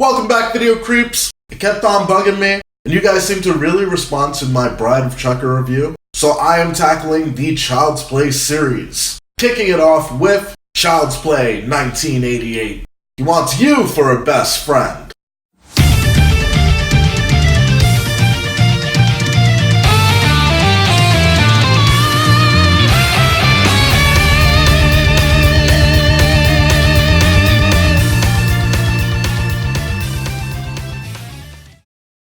Welcome back, video creeps. It kept on bugging me, and you guys seem to really respond to my Bride of Chucker review, so I am tackling the Child's Play series. Kicking it off with Child's Play 1988. He wants you for a best friend.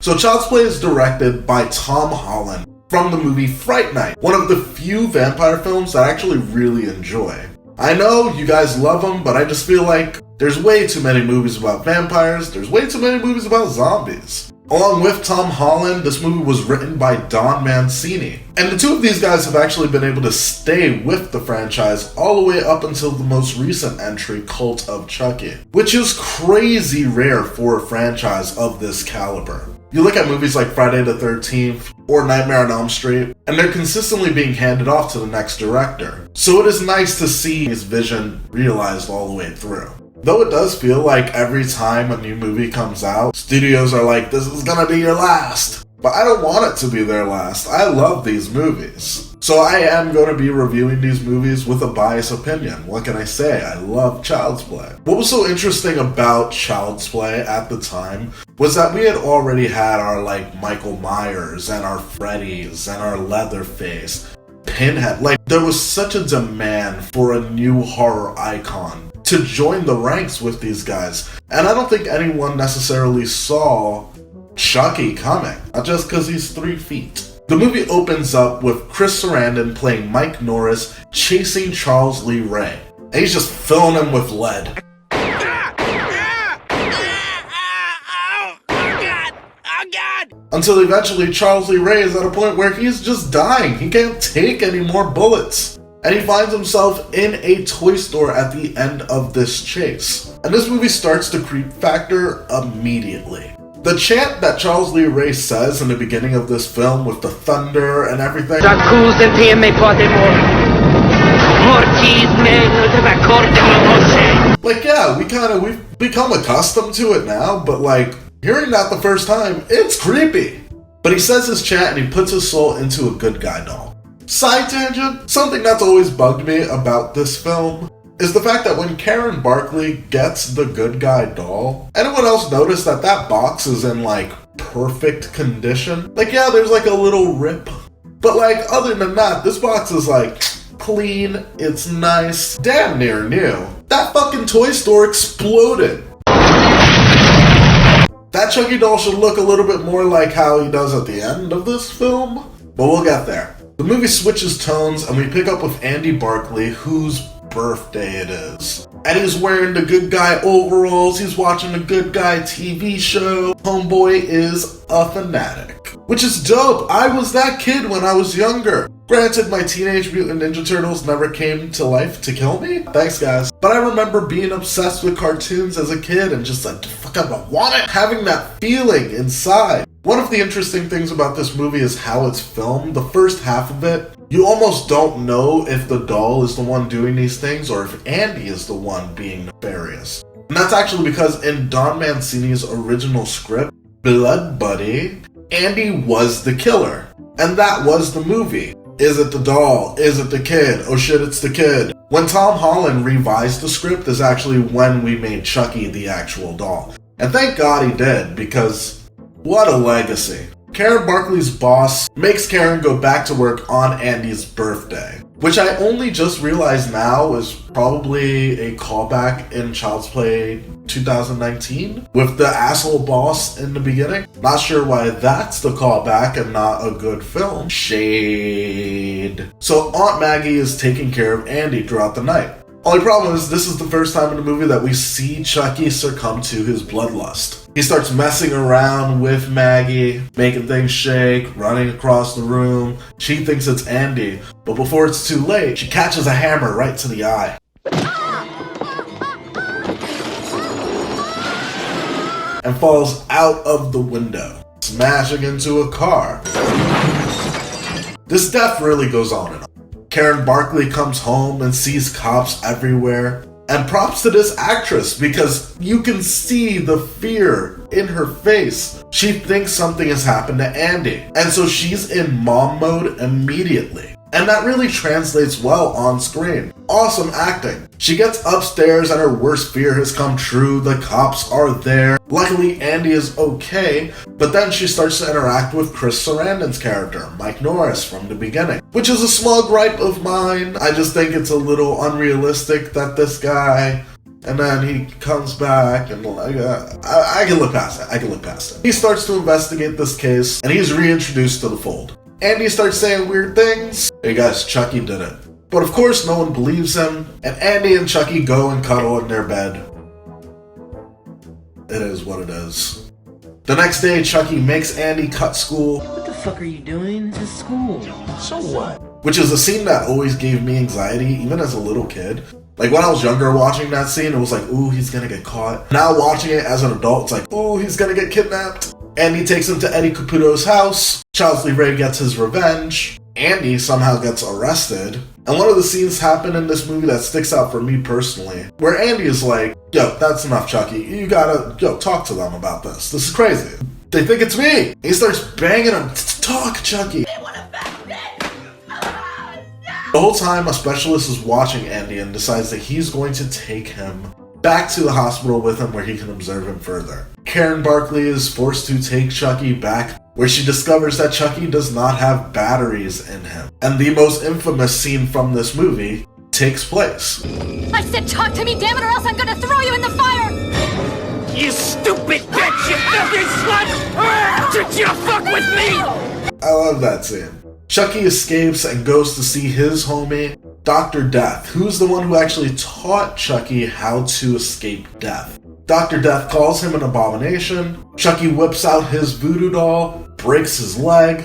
So Child's Play is directed by Tom Holland from the movie Fright Night, one of the few vampire films that I actually really enjoy. I know you guys love them, but I just feel like there's way too many movies about vampires, there's way too many movies about zombies. Along with Tom Holland, this movie was written by Don Mancini. And the two of these guys have actually been able to stay with the franchise all the way up until the most recent entry, Cult of Chucky, which is crazy rare for a franchise of this caliber. You look at movies like Friday the 13th or Nightmare on Elm Street, and they're consistently being handed off to the next director. So it is nice to see his vision realized all the way through. Though it does feel like every time a new movie comes out, studios are like, this is gonna be your last. But I don't want it to be their last. I love these movies. So I am going to be reviewing these movies with a biased opinion. What can I say? I love Child's Play. What was so interesting about Child's Play at the time was that we had already had our Michael Myers and our Freddys and our Leatherface, Pinhead. There was such a demand for a new horror icon to join the ranks with these guys. And I don't think anyone necessarily saw Chucky coming, not just because he's 3 feet. The movie opens up with Chris Sarandon playing Mike Norris chasing Charles Lee Ray, and he's just filling him with lead. Until eventually Charles Lee Ray is at a point where he's just dying. He can't take any more bullets. And he finds himself in a toy store at the end of this chase. And this movie starts the creep factor immediately. The chant that Charles Lee Ray says in the beginning of this film with the thunder and everything. We've become accustomed to it now, but hearing that the first time, it's creepy. But he says his chant and he puts his soul into a good guy doll. Side tangent, something that's always bugged me about this film is the fact that when Karen Barkley gets the good guy doll, anyone else notice that box is in perfect condition? There's a little rip. But other than that, this box is clean, it's nice, damn near new. That fucking toy store exploded. That Chucky doll should look a little bit more like how he does at the end of this film, but we'll get there. The movie switches tones and we pick up with Andy Barkley, whose birthday it is. And he's wearing the good guy overalls, he's watching the good guy TV show. Homeboy is a fanatic, which is dope. I was that kid when I was younger. Granted, my Teenage Mutant Ninja Turtles never came to life to kill me. Thanks, guys. But I remember being obsessed with cartoons as a kid and just fuck, I want it. Having that feeling inside. One of the interesting things about this movie is how it's filmed. The first half of it, you almost don't know if the doll is the one doing these things or if Andy is the one being nefarious. And that's actually because in Don Mancini's original script, Blood Buddy, Andy was the killer. And that was the movie. Is it the doll? Is it the kid? Oh shit, it's the kid. When Tom Holland revised the script is actually when we made Chucky the actual doll. And thank God he did, because what a legacy. Karen Barkley's boss makes Karen go back to work on Andy's birthday, which I only just realized now is probably a callback in Child's Play 2019 with the asshole boss in the beginning. Not sure why that's the callback and not a good film. Shade. So Aunt Maggie is taking care of Andy throughout the night. Only problem is this is the first time in the movie that we see Chucky succumb to his bloodlust. He starts messing around with Maggie, making things shake, running across the room. She thinks it's Andy, but before it's too late, she catches a hammer right to the eye. And falls out of the window, smashing into a car. This death really goes on and on. Karen Barkley comes home and sees cops everywhere. And props to this actress, because you can see the fear in her face. She thinks something has happened to Andy, and so she's in mom mode immediately. And that really translates well on screen. Awesome acting. She gets upstairs and her worst fear has come true. The cops are there. Luckily, Andy is okay, but then she starts to interact with Chris Sarandon's character, Mike Norris, from the beginning, which is a small gripe of mine. I just think it's a little unrealistic that this guy, and then he comes back, and like, I can look past it. He starts to investigate this case, and he's reintroduced to the fold. Andy starts saying weird things. Hey guys, Chucky did it. But of course, no one believes him, and Andy and Chucky go and cuddle in their bed. It is what it is. The next day, Chucky makes Andy cut school. What the fuck are you doing? This is school. So what? Which is a scene that always gave me anxiety, even as a little kid. Like, when I was younger watching that scene, it was like, ooh, he's gonna get caught. Now watching it as an adult, it's like, ooh, he's gonna get kidnapped. Andy takes him to Eddie Caputo's house. Charles Lee Ray gets his revenge. Andy somehow gets arrested. And one of the scenes happen in this movie that sticks out for me personally, where Andy is like, yo, that's enough, Chucky. You gotta, talk to them about this. This is crazy. They think it's me. He starts banging him. Talk, Chucky. They want to back me. The whole time, a specialist is watching Andy and decides that he's going to take him back to the hospital with him where he can observe him further. Karen Barkley is forced to take Chucky back, where she discovers that Chucky does not have batteries in him. And the most infamous scene from this movie takes place. I said talk to me, damn it, or else I'm gonna throw you in the fire! You stupid bitch, you filthy slut! Did you fuck with me? I love that scene. Chucky escapes and goes to see his homie, Dr. Death, who's the one who actually taught Chucky how to escape death. Dr. Death calls him an abomination. Chucky whips out his voodoo doll, breaks his leg.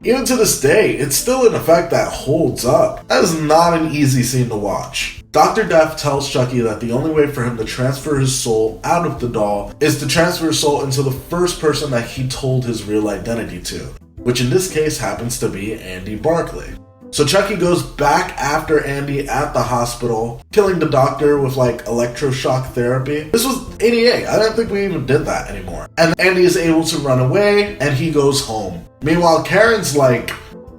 Even to this day, it's still an effect that holds up. That is not an easy scene to watch. Dr. Death tells Chucky that the only way for him to transfer his soul out of the doll is to transfer his soul into the first person that he told his real identity to, which in this case happens to be Andy Barkley. So Chucky goes back after Andy at the hospital, killing the doctor with like electroshock therapy. This was 88. I don't think we even did that anymore. And Andy is able to run away and he goes home. Meanwhile, Karen's like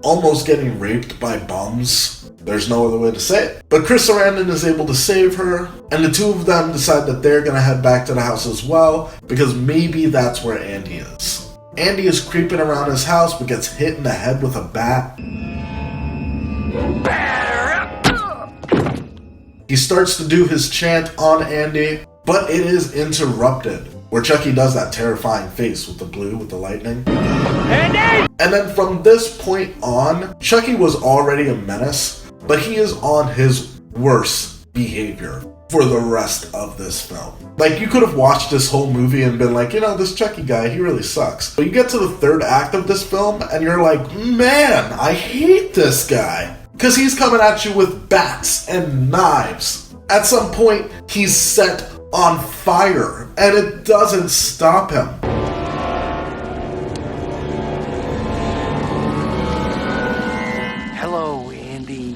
almost getting raped by bums. There's no other way to say it. But Chris Sarandon is able to save her, and the two of them decide that they're gonna head back to the house as well, because maybe that's where Andy is. Andy is creeping around his house but gets hit in the head with a bat. He starts to do his chant on Andy, but it is interrupted, where Chucky does that terrifying face with the blue, with the lightning. Andy! And then from this point on, Chucky was already a menace, but he is on his worst behavior for the rest of this film. Like, you could have watched this whole movie and been like, this Chucky guy, he really sucks. But you get to the third act of this film, and you're like, man, I hate this guy. Because he's coming at you with bats and knives. At some point, he's set on fire, and it doesn't stop him. Hello, Andy.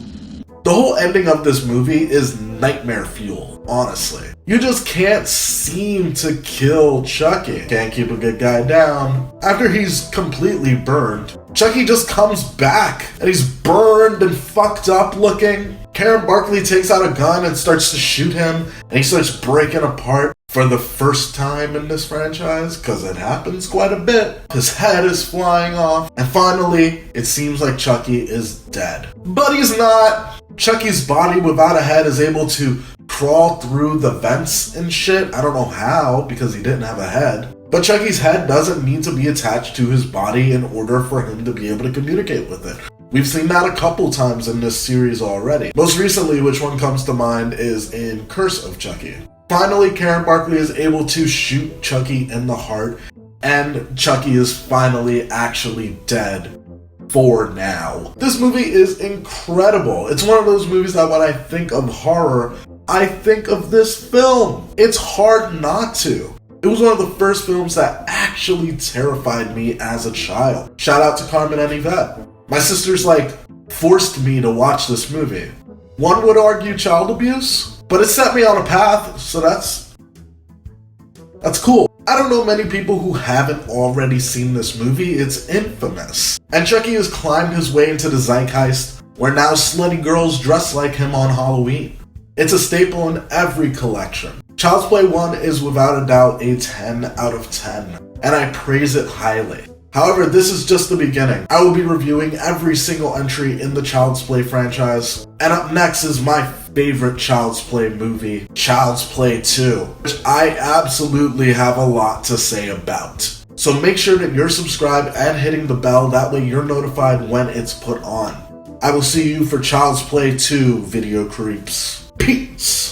The whole ending of this movie is nightmare fuel, honestly. You just can't seem to kill Chucky. Can't keep a good guy down. After he's completely burned, Chucky just comes back, and he's burned and fucked up looking. Karen Barkley takes out a gun and starts to shoot him, and he starts breaking apart for the first time in this franchise, because it happens quite a bit. His head is flying off, and finally, it seems like Chucky is dead. But he's not. Chucky's body without a head is able to crawl through the vents and shit. I don't know how, because he didn't have a head. But Chucky's head doesn't need to be attached to his body in order for him to be able to communicate with it. We've seen that a couple times in this series already. Most recently, which one comes to mind, is in Curse of Chucky. Finally, Karen Barkley is able to shoot Chucky in the heart, and Chucky is finally actually dead. For now. This movie is incredible. It's one of those movies that when I think of horror, I think of this film. It's hard not to. It was one of the first films that actually terrified me as a child. Shout out to Carmen and Yvette. My sisters forced me to watch this movie. One would argue child abuse, but it set me on a path, so that's cool. I don't know many people who haven't already seen this movie. It's infamous. And Chucky has climbed his way into the zeitgeist, where now slutty girls dress like him on Halloween. It's a staple in every collection. Child's Play 1 is without a doubt a 10 out of 10, and I praise it highly. However, this is just the beginning. I will be reviewing every single entry in the Child's Play franchise, and up next is my favorite Child's Play movie, Child's Play 2, which I absolutely have a lot to say about. So make sure that you're subscribed and hitting the bell, that way you're notified when it's put on. I will see you for Child's Play 2, video creeps. Peace!